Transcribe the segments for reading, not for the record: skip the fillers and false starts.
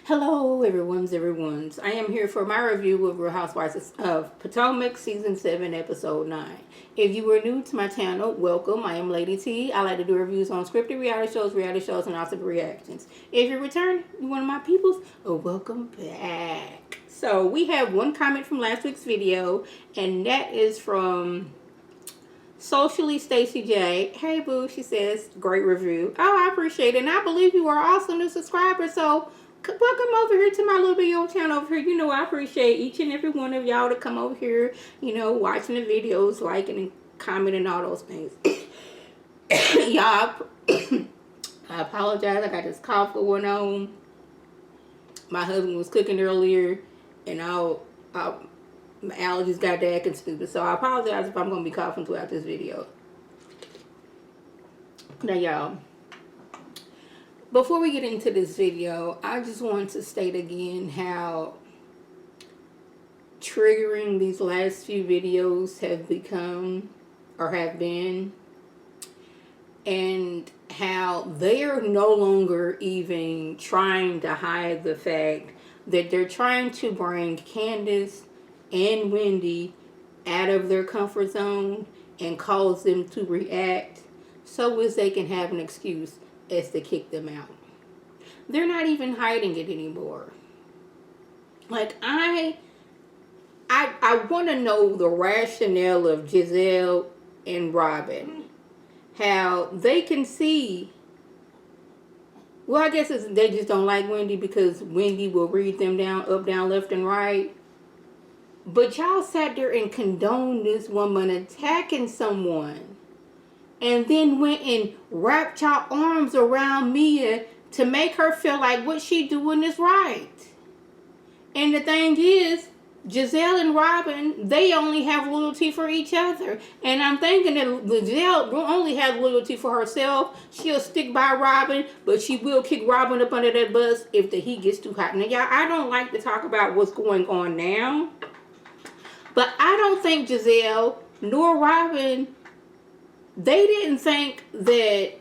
Hello, everyone's. I am here for my review of Real Housewives of Potomac, Season 7, Episode 9. If you are new to my channel, welcome. I am Lady T. I like to do reviews on scripted reality shows, and also reactions. If you return, you're one of my peoples, welcome back. So, we have one comment from last week's video, and that is from Socially Stacy J. Hey, boo, she says, great review. Oh, I appreciate it, and I believe you are also a new subscriber, so welcome over here to my little video channel over here. You know, I appreciate each and every one of y'all to come over here, you know, watching the videos, liking and commenting, all those things. Y'all, I apologize. I got this cough going on. My husband was cooking earlier, and my allergies got to acting stupid. So I apologize if I'm going to be coughing throughout this video. Now, y'all, before we get into this video, I just want to state again how triggering these last few videos have become or have been, and how they are no longer even trying to hide the fact that they're trying to bring Candace and Wendy out of their comfort zone and cause them to react so as they can have an excuse as to kick them out. They're not even hiding it anymore. Like, I want to know the rationale of Giselle and Robin. How they can see, well, I guess they just don't like Wendy because Wendy will read them down, up, down, left, and right. But y'all sat there and condoned this woman attacking someone, and then went and wrapped y'all arms around Mia to make her feel like what she doing is right. And the thing is, Giselle and Robin, they only have loyalty for each other. And I'm thinking that Giselle only has loyalty for herself. She'll stick by Robin, but she will kick Robin up under that bus if the heat gets too hot. Now, y'all, I don't like to talk about what's going on now, but I don't think Giselle nor Robin, they didn't think that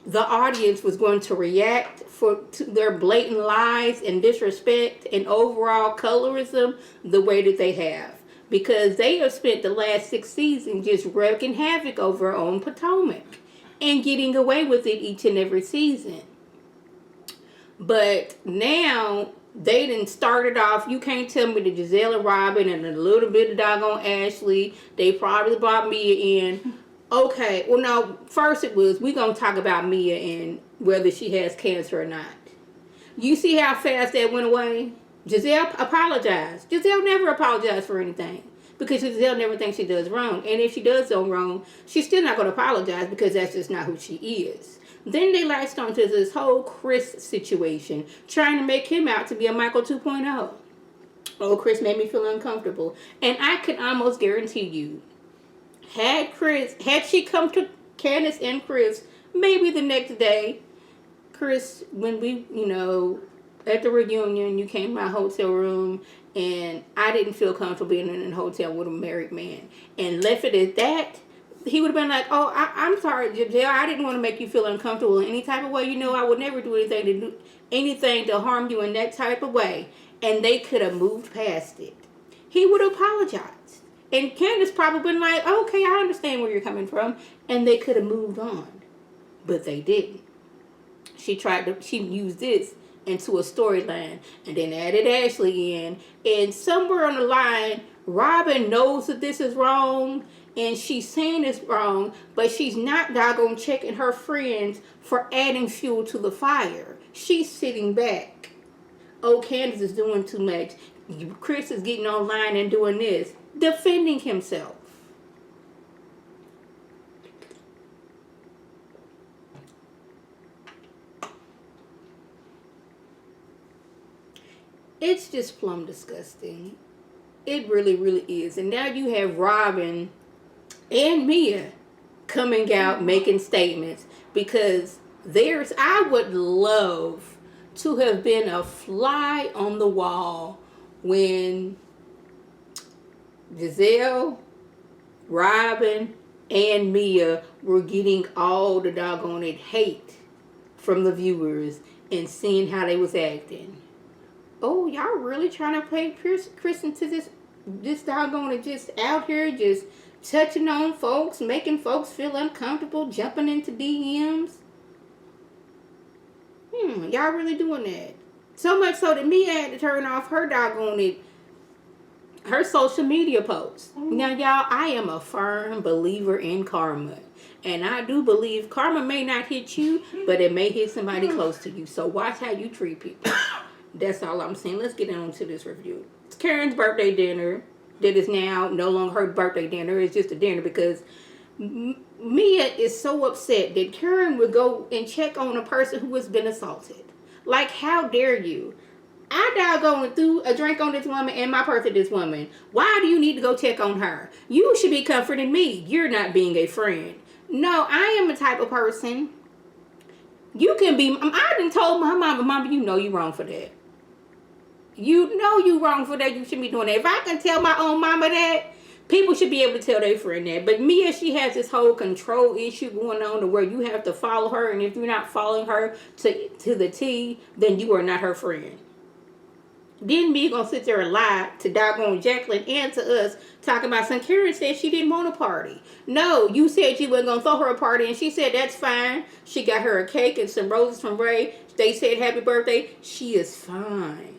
the audience was going to react to their blatant lies and disrespect and overall colorism the way that they have. Because they have spent the last 6 seasons just wreaking havoc over on Potomac and getting away with it each and every season. But now they done started off. You can't tell me that Giselle and Robin and a little bit of doggone Ashley, they probably brought Mia in. Okay, well, no, first it was, we're going to talk about Mia and whether she has cancer or not. You see how fast that went away? Giselle apologized. Giselle never apologized for anything because Giselle never thinks she does wrong. And if she does so wrong, she's still not going to apologize because that's just not who she is. Then they latched onto this whole Chris situation, trying to make him out to be a Michael 2.0. Oh, Chris made me feel uncomfortable. And I can almost guarantee you, had she come to Candace and Chris, maybe the next day, Chris, when we, at the reunion, you came to my hotel room, and I didn't feel comfortable being in a hotel with a married man, and left it at that, he would have been like, oh, I'm sorry, Giselle, I didn't want to make you feel uncomfortable in any type of way. I would never do anything to harm you in that type of way. And they could have moved past it. He would have apologized. And Candace probably been like, okay, I understand where you're coming from. And they could have moved on. But they didn't. She used this into a storyline. And then added Ashley in. And somewhere on the line, Robin knows that this is wrong. And she's saying it's wrong. But she's not doggone checking her friends for adding fuel to the fire. She's sitting back. Oh, Candace is doing too much. Chris is getting online and doing this. Defending himself. It's just plumb disgusting. It really, really is. And now you have Robin and Mia coming out making statements because I would love to have been a fly on the wall when Giselle, Robin, and Mia were getting all the doggone hate from the viewers and seeing how they was acting. oh, y'all really trying to pay Kristen to this doggone just out here just touching on folks, making folks feel uncomfortable, jumping into DMs. Y'all really doing that? So much so that Mia had to turn off her doggone it, her social media posts. Now, y'all, I am a firm believer in karma. And I do believe karma may not hit you, but it may hit somebody close to you. So watch how you treat people. That's all I'm saying. Let's get on to this review. It's Karen's birthday dinner. That is now no longer her birthday dinner. It's just a dinner because Mia is so upset that Karen would go and check on a person who has been assaulted. Like, how dare you? I doggone threw a drink on this woman and my purse at this woman. Why do you need to go check on her? You should be comforting me. You're not being a friend. No, I am the type of person. You can be. I done told my mama, you know you wrong for that. You know you wrong for that. You shouldn't be doing that. If I can tell my own mama that, people should be able to tell their friend that. But Mia, she has this whole control issue going on to where you have to follow her. And if you're not following her to the T, then you are not her friend. Then Mia gonna sit there and lie to doggone Jacqueline and to us, talking about some Karen said she didn't want a party. No, you said you wasn't gonna throw her a party, and she said that's fine. She got her a cake and some roses from Ray. They said happy birthday. She is fine.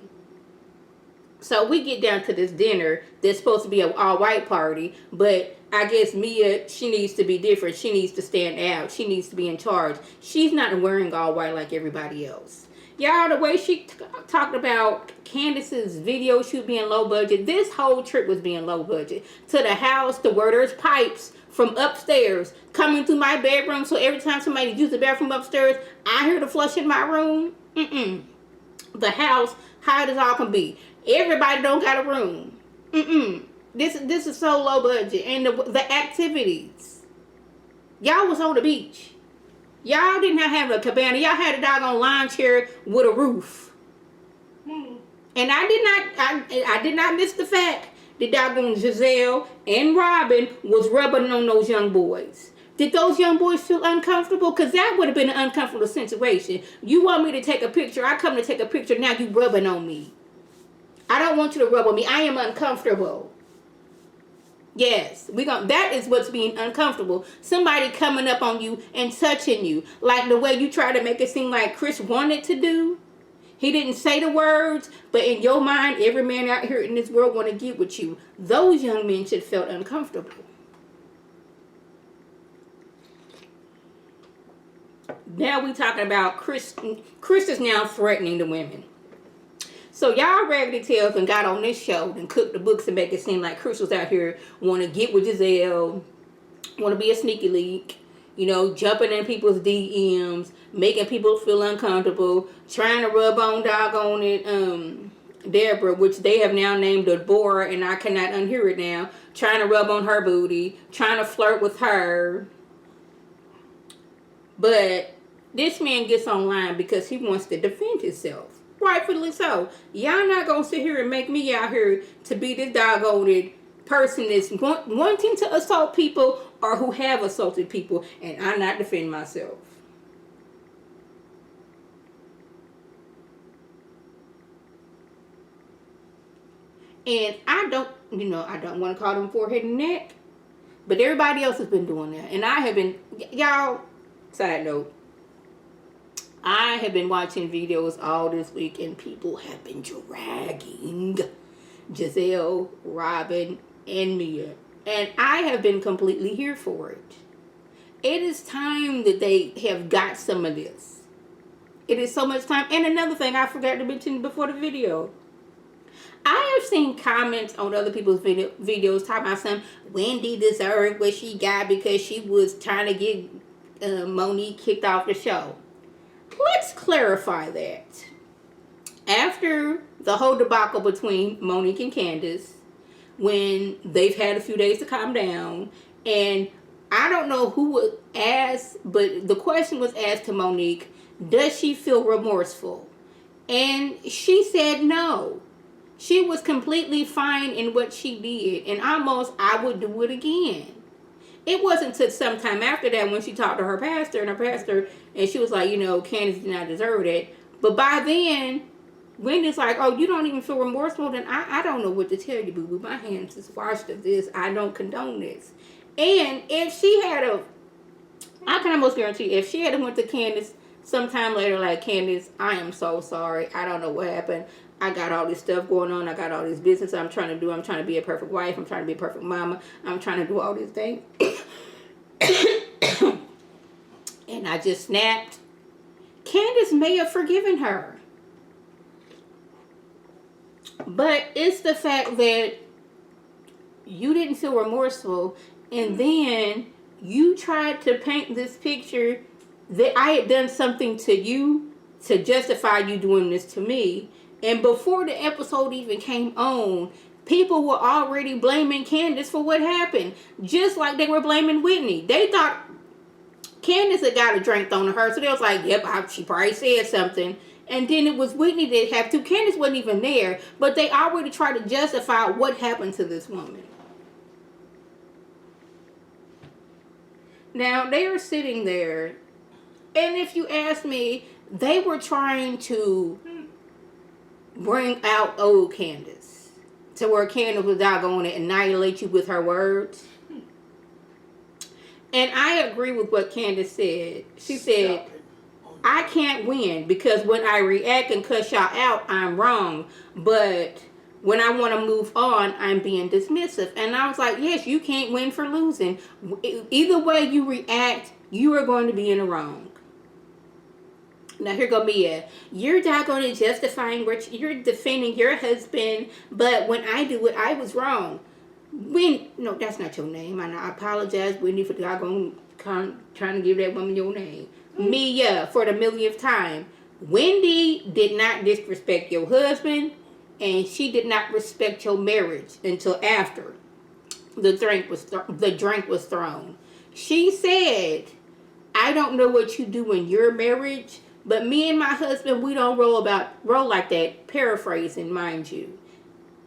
So we get down to this dinner that's supposed to be an all-white party, but I guess Mia, she needs to be different. She needs to stand out. She needs to be in charge. She's not wearing all white like everybody else. Y'all, the way she talked about Candace's video shoot being low budget, this whole trip was being low budget. To the house, to where there's pipes from upstairs coming through my bedroom, so every time somebody uses the bathroom upstairs, I hear the flush in my room. The house, high as all can be. Everybody don't got a room. This is so low budget. And the activities. Y'all was on the beach. Y'all did not have a cabana. Y'all had a doggone lawn chair with a roof. And I did not miss the fact that doggone Giselle and Robin was rubbing on those young boys. Did those young boys feel uncomfortable? Because that would have been an uncomfortable situation. You want me to take a picture. I come to take a picture. Now you rubbing on me. I don't want you to rub on me. I am uncomfortable. Yes, that is what's being uncomfortable. Somebody coming up on you and touching you. Like the way you try to make it seem like Chris wanted to do. He didn't say the words, but in your mind, every man out here in this world want to get with you. Those young men should felt uncomfortable. Now we talking about Chris. Chris is now threatening the women. So y'all raggedy tails and got on this show and cooked the books and make it seem like Chris was out here want to get with Giselle, want to be a sneaky leak, jumping in people's DMs, making people feel uncomfortable, trying to rub on doggone it, Deborah, which they have now named Deborah, and I cannot unhear it now, trying to rub on her booty, trying to flirt with her. But this man gets online because he wants to defend himself. Rightfully so. Y'all not gonna sit here and make me out here to be this doggone person that's wanting to assault people or who have assaulted people, and I not defend myself. And I don't want to call them forehead and neck, but everybody else has been doing that, and I have been. Y'all, side note. I have been watching videos all this week, and people have been dragging Giselle, Robin, and Mia. And I have been completely here for it. It is time that they have got some of this. It is so much time. And another thing I forgot to mention before the video. I have seen comments on other people's videos talking about some Wendy deserved what she got because she was trying to get Monique kicked off the show. Let's clarify that. After the whole debacle between Monique and Candace, when they've had a few days to calm down, and I don't know who was asked, but the question was asked to Monique, does she feel remorseful? And she said no. She was completely fine in what she did, and almost I would do it again. It wasn't until sometime after that when she talked to her pastor, and she was like, Candace did not deserve it. But by then, Wendy's like, oh, you don't even feel remorseful? Then I don't know what to tell you, boo boo. My hands is washed of this. I don't condone this. And if she had I can almost guarantee if she had went to Candace sometime later, like, Candace, I am so sorry. I don't know what happened. I got all this stuff going on. I got all this business I'm trying to do. I'm trying to be a perfect wife. I'm trying to be a perfect mama. I'm trying to do all these things. And I just snapped. Candace may have forgiven her. But it's the fact that you didn't feel remorseful, and then you tried to paint this picture that I had done something to you to justify you doing this to me. And before the episode even came on, people were already blaming Candace for what happened. Just like they were blaming Whitney. They thought Candace had got a drink thrown to her, so they was like, yep, she probably said something. And then it was Whitney that had to. Candace wasn't even there, but they already tried to justify what happened to this woman. Now, they are sitting there, and if you ask me, they were trying to bring out old Candace to where Candace was not going to annihilate you with her words. And I agree with what Candace said. She said, I can't win because when I react and cuss y'all out, I'm wrong. But when I want to move on, I'm being dismissive. And I was like, yes, you can't win for losing. Either way you react, you are going to be in the wrong. Now here go Mia. You're not going to justifying what you're defending your husband, but when I do it, I was wrong. No, that's not your name. And I apologize, Wendy, for trying to give that woman your name. Mia, for the millionth time. Wendy did not disrespect your husband, and she did not respect your marriage until after the drink was thrown. She said, I don't know what you do in your marriage, but me and my husband, we don't roll like that. Paraphrasing, mind you.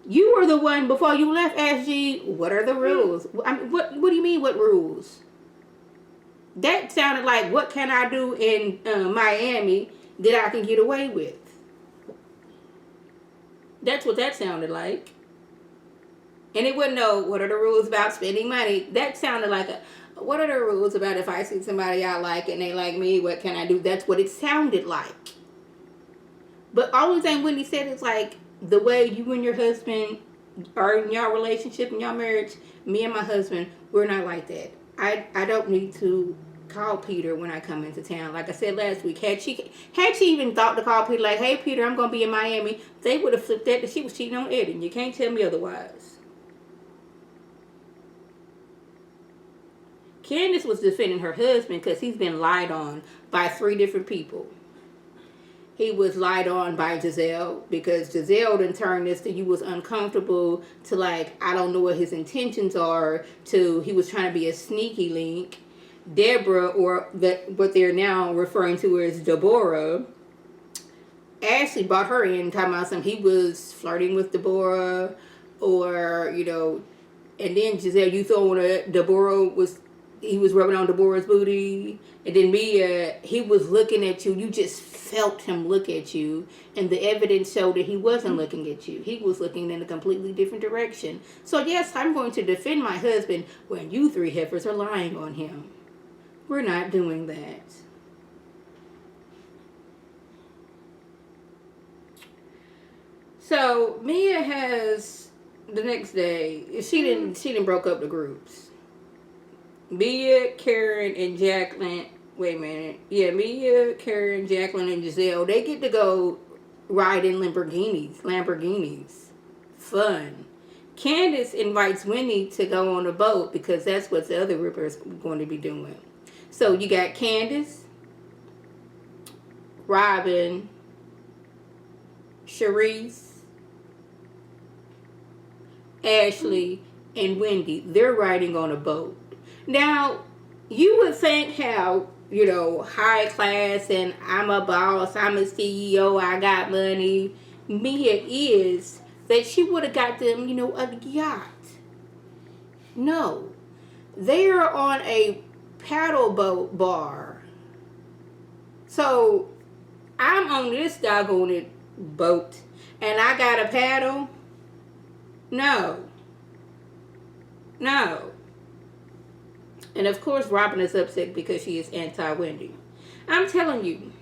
You were the one before you left, SG. What are the rules? I mean, what do you mean, what rules? That sounded like, what can I do in Miami that I can get away with? That's what that sounded like. And it wouldn't know, what are the rules about spending money? That sounded like what are the rules about if I see somebody I like and they like me, what can I do? That's what it sounded like. But only thing Wendy said is like, the way you and your husband are in your relationship and your marriage, me and my husband, we're not like that. I don't need to call Peter when I come into town. Like I said last week, had she even thought to call Peter, like, hey Peter, I'm gonna be in Miami, they would have flipped that she was cheating on Eddie. You can't tell me otherwise. Candace was defending her husband because he's been lied on by 3 different people. He was lied on by Giselle because Giselle done turned this to you was uncomfortable to like, I don't know what his intentions are, to he was trying to be a sneaky link. Deborah, or what they're now referring to as Deborah, Ashley brought her in talking about something. He was flirting with Deborah, or, you know, and then Giselle, you thought Deborah he was rubbing on Deborah's booty. And then Mia, he was looking at you. You just felt him look at you. And the evidence showed that he wasn't looking at you. He was looking in a completely different direction. So yes, I'm going to defend my husband when you 3 heifers are lying on him. We're not doing that. So Mia has the next day, she didn't broke up the groups. Mia, Karen, and Jacqueline. Wait a minute. Yeah, Mia, Karen, Jacqueline, and Giselle. They get to go ride in Lamborghinis. Fun. Candace invites Wendy to go on a boat because that's what the other Rippers are going to be doing. So you got Candace, Robin, Sharice, Ashley, and Wendy. They're riding on a boat. Now, you would think how, you know, high class and I'm a boss, I'm a CEO, I got money, Mia is, that she would have got them, you know, a yacht. No. They are on a paddle boat bar. So, I'm on this doggone boat and I got a paddle. No. No. And of course, Robin is upset because she is anti-Wendy. I'm telling you,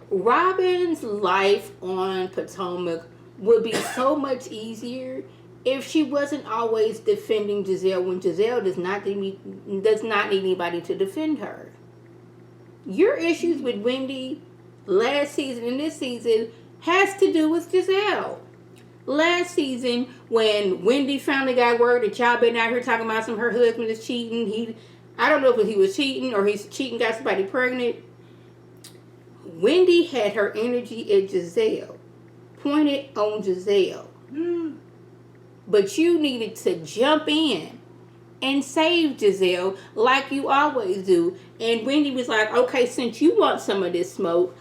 Robin's life on Potomac would be so much easier if she wasn't always defending Giselle when Giselle does not need anybody to defend her. Your issues with Wendy last season and this season has to do with Giselle. Last season, when Wendy finally got word that y'all been out here talking about her husband is cheating. I don't know if he was cheating or he's cheating, got somebody pregnant. Wendy had her energy at Giselle, pointed on Giselle. But you needed to jump in and save Giselle like you always do. And Wendy was like, okay, since you want some of this smoke,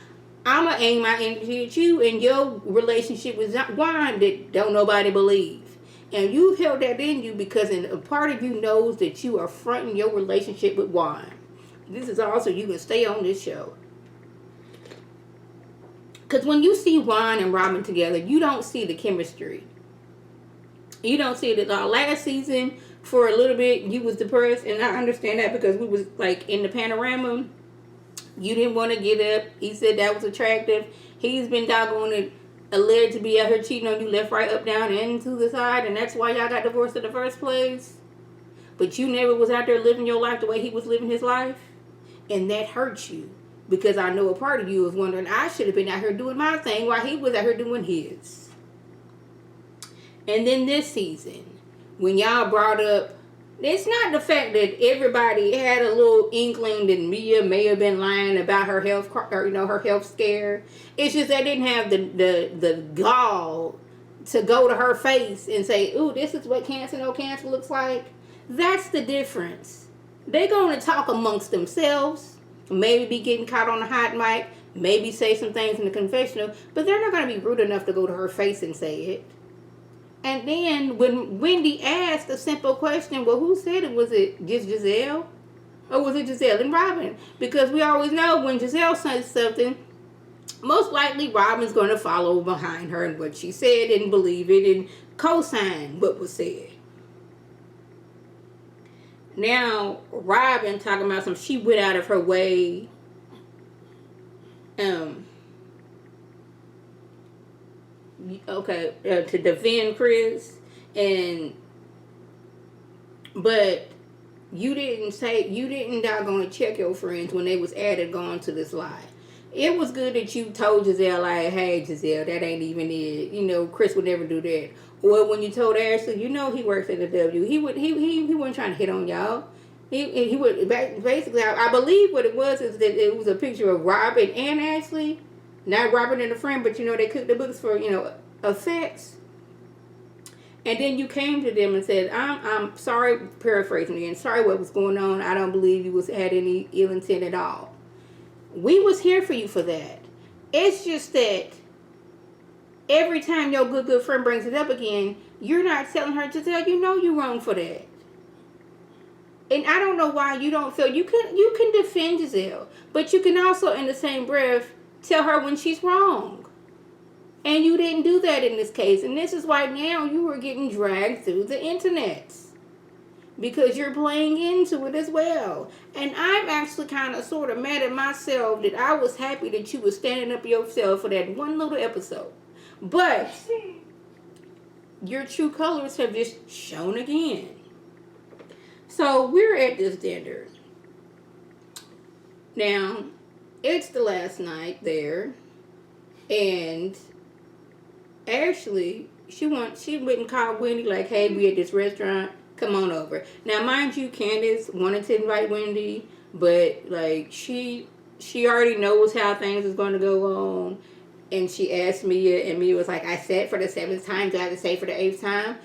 I'm going to aim my energy at you and your relationship with wine that don't nobody believe. And you've held that in you because a part of you knows that you are fronting your relationship with wine. This is also you can stay on this show. Because when you see Wine and Robin together, you don't see the chemistry. You don't see it at all. Last season, for a little bit, you was depressed. And I understand that because we was like in the panorama. You didn't want to get up. He said that was attractive. He's been doggone it, alleged to be out here cheating on you left, right, up, down, and to the side. And that's why y'all got divorced in the first place. But you never was out there living your life the way he was living his life. And that hurts you. Because I know a part of you was wondering, I should have been out here doing my thing while he was out here doing his. And then this season, when y'all brought up, it's not the fact that everybody had a little inkling that Mia may have been lying about her health, or her health scare. It's just they didn't have the gall to go to her face and say, "Ooh, this is what no cancer looks like." That's the difference. They're going to talk amongst themselves, maybe be getting caught on the hot mic, maybe say some things in the confessional, but they're not going to be rude enough to go to her face and say it. And then when Wendy asked a simple question, well, who said it? Was it just Giselle? Or was it Giselle and Robin? Because we always know when Giselle says something, most likely Robin's going to follow behind her and what she said and believe it and co-sign what was said. Now, Robin talking about she went out of her way to defend Chris, but you didn't doggone check your friends when they was added going to this lie. It was good that you told Giselle, like, hey, Giselle, that ain't even it. Chris would never do that. Or when you told Ashley, he works at the W. He wasn't trying to hit on y'all. He would basically. I believe what it was is that it was a picture of Robin and Ashley, not Robin and a friend, but they cooked the books for effects. And then you came to them and said, I'm sorry, paraphrasing again, sorry what was going on. I don't believe you had any ill intent at all. We was here for you for that. It's just that every time your good friend brings it up again, you're not telling her, Giselle, you're wrong for that. And I don't know why you don't feel you can defend Giselle, but you can also in the same breath tell her when she's wrong. And you didn't do that in this case. And this is why now you are getting dragged through the internet. Because you're playing into it as well. And I'm actually kind of sort of mad at myself that I was happy that you were standing up yourself for that one little episode. But your true colors have just shown again. So we're at this dinner. Now, it's the last night there. And Ashley, she went and called Wendy like, hey, we at this restaurant. Come on over. Now, mind you, Candace wanted to invite Wendy, but like she already knows how things is going to go on. And she asked Mia, and Mia was like, I said for the 7th time, do I have to say for the 8th time?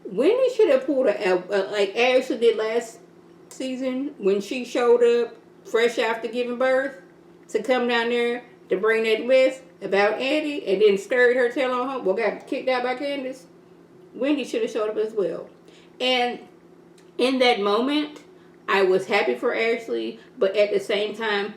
Wendy should have pulled like Ashley did last season when she showed up fresh after giving birth to come down there to bring that mess about Andy and then stirred her tail on her. Well, got kicked out by Candace. Wendy should have showed up as well. And in that moment, I was happy for Ashley, but at the same time,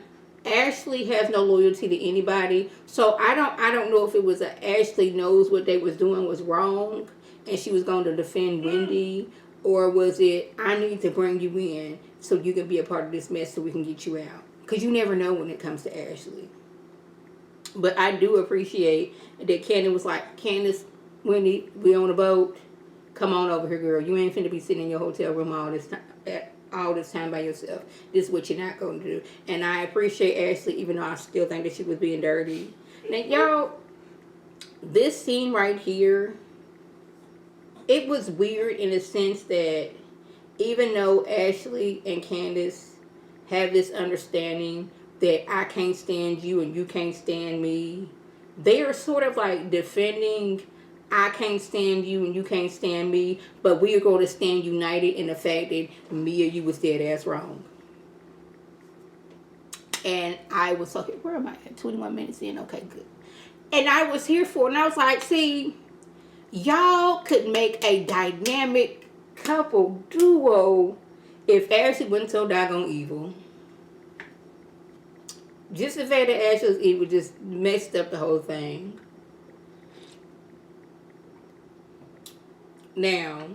Ashley has no loyalty to anybody. So I don't know if it was Ashley knows what they was doing was wrong and she was going to defend Wendy, or was it I need to bring you in so you can be a part of this mess so we can get you out? Because you never know when it comes to Ashley. But I do appreciate that Candace was like, Candace, Wendy, we on a boat. Come on over here, girl. You ain't finna be sitting in your hotel room all this time by yourself. This is what you're not going to do. And I appreciate Ashley, even though I still think that she was being dirty. Now, y'all, this scene right here, it was weird in the sense that even though Ashley and Candace have this understanding that I can't stand you and you can't stand me, they are sort of like defending I can't stand you and you can't stand me, but we are going to stand united in the fact that me or you was dead ass wrong. And I was okay, where am I at? 21 minutes in? Okay, good. And I was here for it, and I was like, see, y'all could make a dynamic couple duo if Ashley wasn't so doggone evil. Just the fact that Ashley was evil just messed up the whole thing. Now,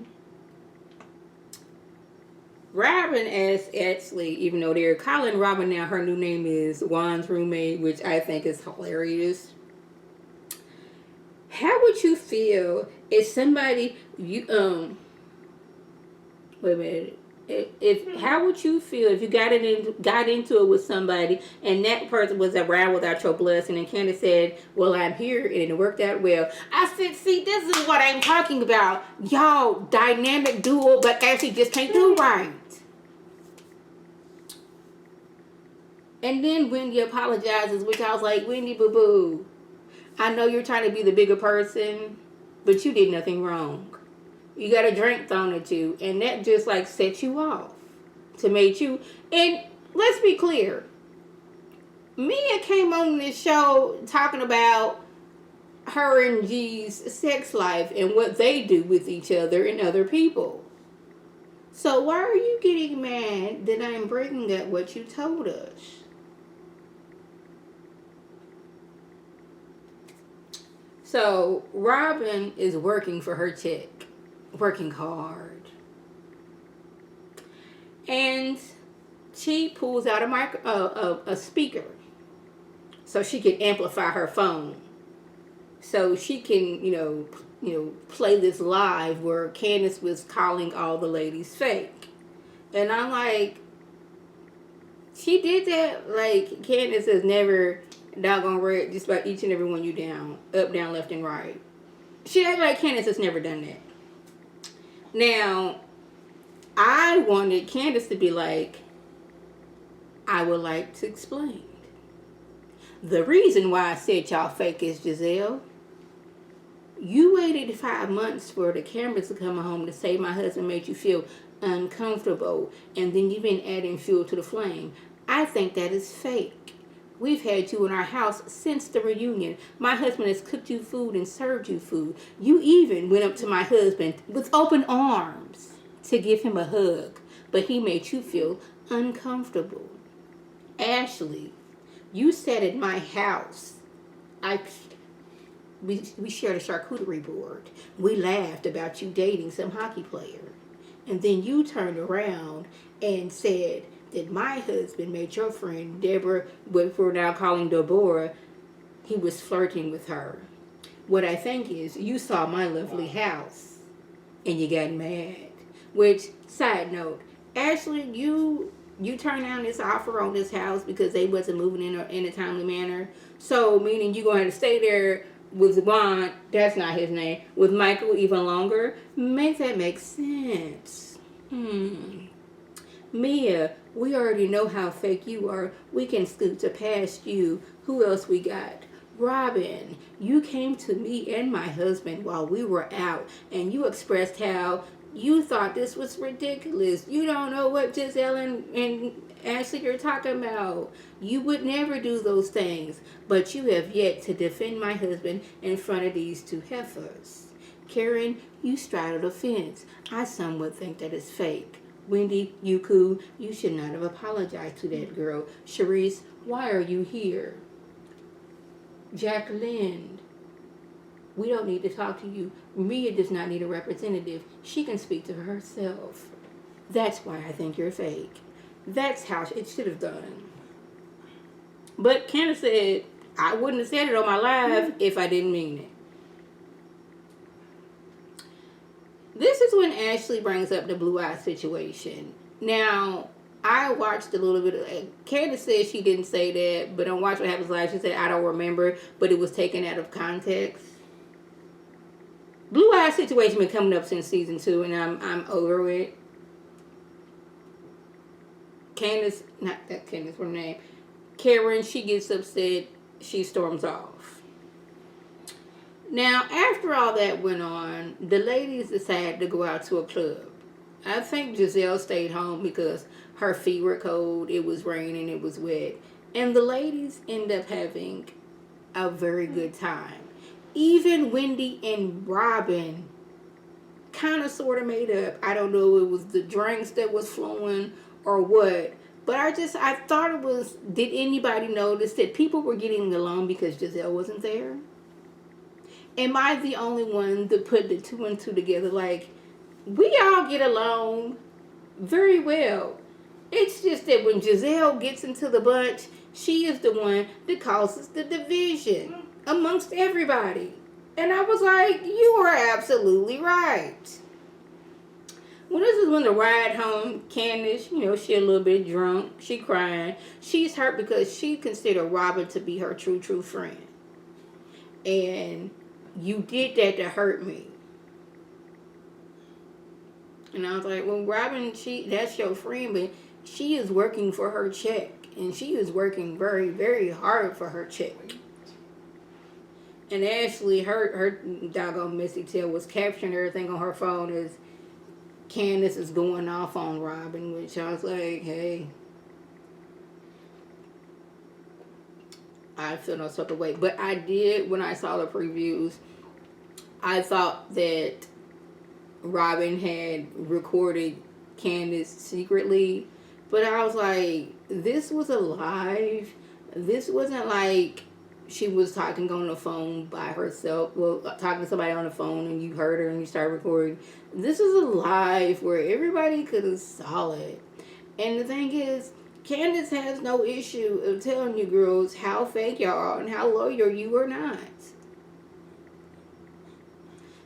Robin asked Ashley, even though they're calling Robin now, her new name is Juan's roommate, which I think is hilarious. How would you feel if somebody wait a minute. If how would you feel if you got into it with somebody and that person was around without your blessing, and Candace said, well, I'm here, and it worked out well? I said, see, this is what I'm talking about. Y'all, dynamic duo, but Ashley just can't do right. And then Wendy apologizes, which I was like, Wendy, boo-boo, I know you're trying to be the bigger person, but you did nothing wrong. You got a drink thrown at you, and that just like set you off to make you. And let's be clear, Mia came on this show talking about her and G's sex life and what they do with each other and other people. So why are you getting mad that I'm bringing up what you told us? So Robin is working for her check. Working hard, and she pulls out a speaker so she can amplify her phone, so she can play this live where Candace was calling all the ladies fake. And I'm like, she did that like Candace has never doggone read just about each and every one you down, up, down, left, and right. She act like Candace has never done that. Now, I wanted Candace to be like, I would like to explain. The reason why I said y'all fake is Giselle. You waited 5 months for the cameras to come home to say my husband made you feel uncomfortable, and then you've been adding fuel to the flame. I think that is fake. We've had you in our house since the reunion. My husband has cooked you food and served you food. You even went up to my husband with open arms to give him a hug, but he made you feel uncomfortable. Ashley, you sat at my house. We shared a charcuterie board. We laughed about you dating some hockey player. And then you turned around and said that my husband made your friend Deborah, what we're now calling Deborah, he was flirting with her. What I think is you saw my lovely house and you got mad. Which, side note, Ashley, you turned down this offer on this house because they wasn't moving in a timely manner. So, meaning you're going to have to stay there with Juan, that's not his name, with Michael even longer? Make that make sense. Mia, we already know how fake you are. We can scoot to past you. Who else we got? Robin, you came to me and my husband while we were out, and you expressed how you thought this was ridiculous. You don't know what Giselle and Ashley are talking about. You would never do those things, but you have yet to defend my husband in front of these two heifers. Karen, you straddled a fence. I somewhat think that it's fake. Wendy, you should not have apologized to that girl. Charisse, Why are you here? Jacqueline, we don't need to talk to you. Mia does not need a representative. She can speak to herself. That's why I think you're fake. That's how it should have done. But Candace said, I wouldn't have said it on my live if I didn't mean it. This is when Ashley brings up the blue eye situation. Now, I watched a little bit of Candace said she didn't say that, but on Watch What Happens Live, she said, I don't remember, but it was taken out of context. Blue eye situation been coming up since season 2, and I'm over it. Candace, not that Candace, her name. Karen, she gets upset, she storms off. Now, after all that went on, the ladies decided to go out to a club. I think Giselle stayed home because her feet were cold, it was raining, it was wet. And the ladies end up having a very good time. Even Wendy and Robin kind of sort of made up. I don't know if it was the drinks that was flowing or what. But I thought it was, did anybody notice that people were getting along because Giselle wasn't there? Am I the only one that put the 2 and 2 together? Like, we all get along very well. It's just that when Giselle gets into the bunch, she is the one that causes the division amongst everybody. And I was like, you are absolutely right. Well, this is when the ride home, Candace, she a little bit drunk. She crying. She's hurt because she considered Robin to be her true friend. And you did that to hurt me. And I was like, well, Robin, that's your friend, but she is working for her check. And she is working very, very hard for her check. And Ashley, her doggone messy tail was capturing everything on her phone as Candace is going off on Robin, which I was like, hey, I feel no sort of way. But I did, when I saw the previews, I thought that Robin had recorded Candace secretly. But I was like, this was a live. This wasn't like she was talking on the phone by herself. Well, talking to somebody on the phone and you heard her and you started recording. This is a live where everybody could have saw it. And the thing is, Candace has no issue of telling you girls how fake y'all are and how loyal you are not.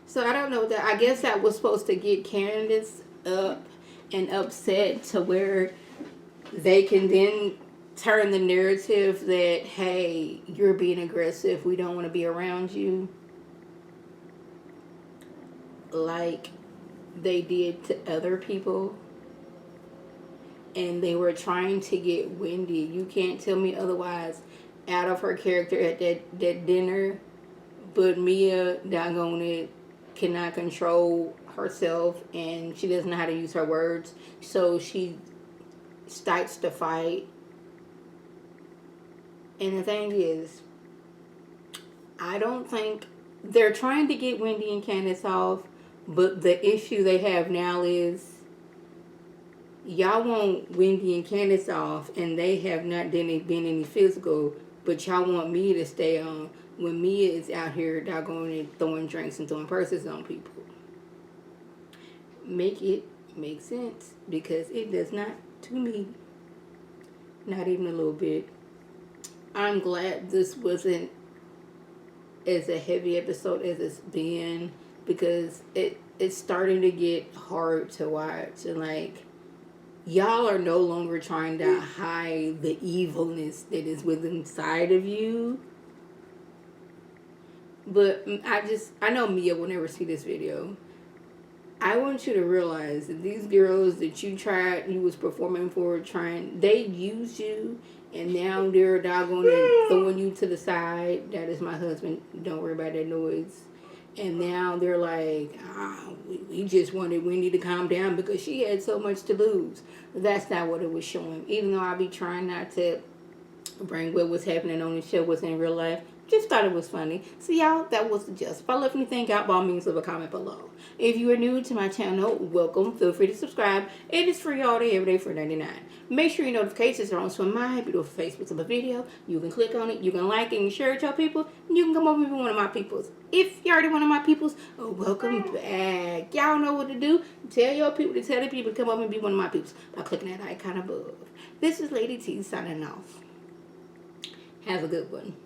So I don't know that. I guess that was supposed to get Candace up and upset to where they can then turn the narrative that, hey, you're being aggressive, we don't want to be around you, like they did to other people. And they were trying to get Wendy, you can't tell me otherwise, out of her character at that dinner. But Mia, doggone it, cannot control herself and she doesn't know how to use her words. So she starts to fight. And the thing is, I don't think they're trying to get Wendy and Candace off, but the issue they have now is y'all want Wendy and Candace off, and they have not been any physical, but y'all want Mia to stay on when Mia is out here doggone and throwing drinks and throwing purses on people. Make it make sense, because it does not to me. Not even a little bit. I'm glad this wasn't as a heavy episode as it's been, because it's starting to get hard to watch. And like, y'all are no longer trying to hide the evilness that is within inside of you. But I know Mia will never see this video. I want you to realize that these girls that you was performing for, they used you, and now they're doggone and throwing you to the side. That is my husband. Don't worry about that noise. And now they're like, we just wanted Wendy to calm down because she had so much to lose. That's not what it was showing. Even though I be trying not to bring what was happening on the show was in real life, Just thought it was funny. So y'all, that was the gist. If I left anything out, by all means, leave a comment below. If you are new to my channel, welcome. Feel free to subscribe. It is free all day, every day for $99. Make sure your notifications are on so when my beautiful face puts up a video. You can click on it, you can like it, and share it to your people, and you can come over and be one of my peoples. If you're already one of my peoples, welcome back. Y'all know what to do. Tell your people to tell the people to come over and be one of my peoples by clicking that icon above. This is Lady T signing off. Have a good one.